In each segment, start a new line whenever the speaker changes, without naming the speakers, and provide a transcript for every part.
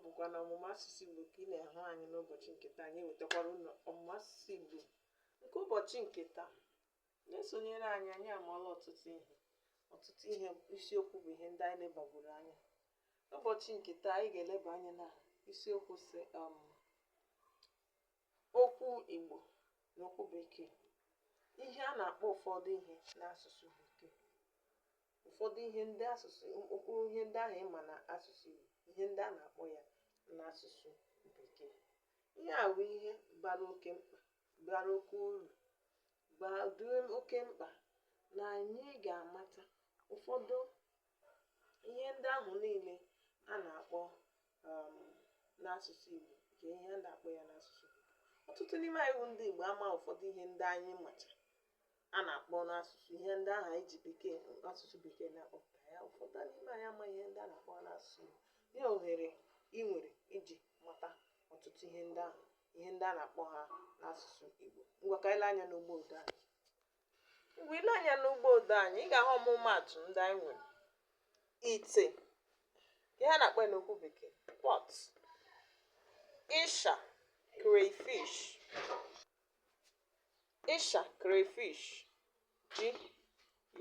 bụkwa na ọmụmụ asụsụ Igbo ka ị na-ahụ anyị n'ụbọchị nke taa. Anyị ewetakwara unu ọmụmụ asụsụ Igbo nke ụbọchị nke taa. Na-esonyere anyị amụọla ọtụtụ ihe isiokwu bụ ihe ndị anyị lebagoro anya. N'ụbọchị nke taa anyị ga-eleba anya na isiokwu si okwu Igbo na okwu Bekee. Ihe a na-akpọ ụfọdụ ihe n'asụsụ Bekee. Ụfọdụ ihe ndị ihe ndị ahụ ịma na asụsụ Igbo, ihe ndị a na-akpọ ya n'asụsụ Bekee. Ihe a bụ ihe bara oke mkpa, bara oke uru, dị oke mkpa na anyị ga-amata ụfọdụ ihe ndị ahụ niile a na-akpọ n'asụsụ Igbo, nke ihe a na-akpọ ya n'asụsụ Bekee. Ọtụtụ n'ime anyị bụ ndị Igbo ama ụfọdụ ihe ndị anyị macha a na-akpọ n'asụsụ, ihe ndị ahụ anyị ji asụsụ Bekee na-akpọpụta ya. Ụfọdụ n'ime anyị ama ihe ndị a na-akpọ n'asụsụ Igbo. Ihe ohere ị nwere iji mata ọtụtụ ihe ndị ahụ, ihe ndị a na-akpọ ha n'asụsụ Igbo. Ngwa ka anyị lee anya n'ugbo ode anyị. Mgbe ile anya n'ugbo ode anyị, ị ga-ahụ ọmụmaatụ ndị anyị nwere. Ite, ihe a na-akpọ n'okwu Bekee pot. Ịsha, crayfish. Ịsha, crayfish. Ji,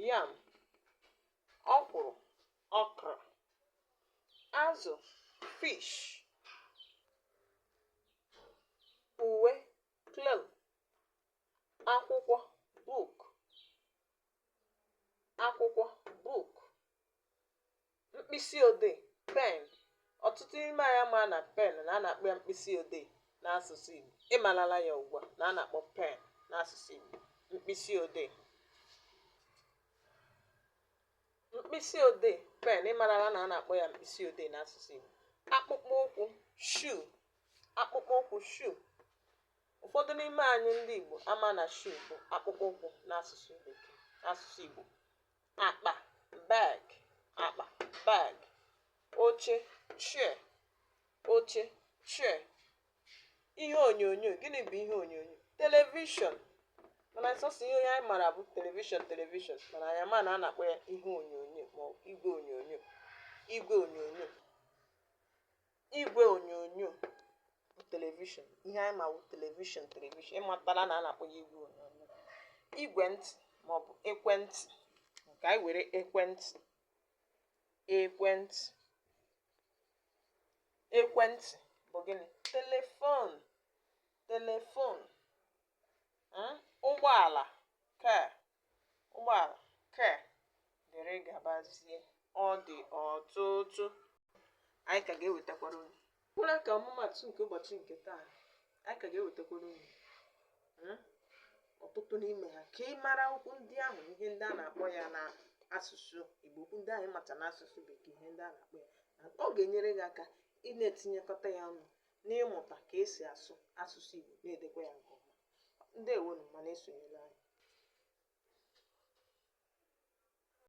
yam. Ọkwụrụ, okra. Azụ, fish. Uwe, cloth. Akwụkwọ, book. Akwụkwọ, book. Mkpịsị odee, pen. Ọtụtụ n'ime anyị ama na pen na a na-akpọ ya mkpịsị odee n'asụsụ Igbo. Ịmalala ya ugbu a na a na-akpọ pen n'asụsụ Igbo, mkpịsị odee. Mkpịsị odee, pen, ịmarala na a na-akpọ ya mkpịsị odee n'asụsụ Igbo. Akpụkpọ ụkwụ, shoe. Akpụkpọ ụkwụ, shoe. Ụfọdụ n'ime anyị ndị Igbo ama na shoe bụ akpụkpọ ụkwụ n'asụsụ Bekee, n'asụsụ Igbo. Akpa, bag. Akpa, bag. Oche, chair. Oche, chair. Ihe onyonyo, gịnị bụ ihe onyonyo? Televishọn. Mana sọsọ ihe onye anyị mara bụ televishọn, mana anyị ama na a na-akpọ ya ihe onyonyo ma ọ bụ igwe onyonyo. Igwe onyonyo. Igwe onyonyo bụ televishọn. Ihe anyị ma bụ televishọn. Ịmatala na a na-akpọ ya igwe onyonyo. Igwe ntị ma ọ bụ ekwentị. Nke anyị were ekwentị. Ekwentị. Ekwentị bụ gịnị? Telefon. Telefon. Ụgbọala, car. Ụgbọala, car. Dere gabazie. Ọ dị ọtụtụ. Anyị ka ga-ewetakwara unu. Kwụrụ ka ọmụmatụ nke ụbọchị nke taa. Anyị ka ga-ewetakwara unu ọtụtụ n'ime ha ka ị mara okwu ndị ahụ, ihe ndị a na-akpọ ya n'asụsụ Igbo, okwu ndị ahụ ịmata n'asụsụ Bekee, ihe ndị a na-akpọ ya. Ọ ga-enyere gị aka ị na-etinyekọta ya ọnụ n'ịmụta ka esi asụ asụsụ Igbo, na-edekwa ya nke ọma. Ndewonu ma na-esonyere anyị.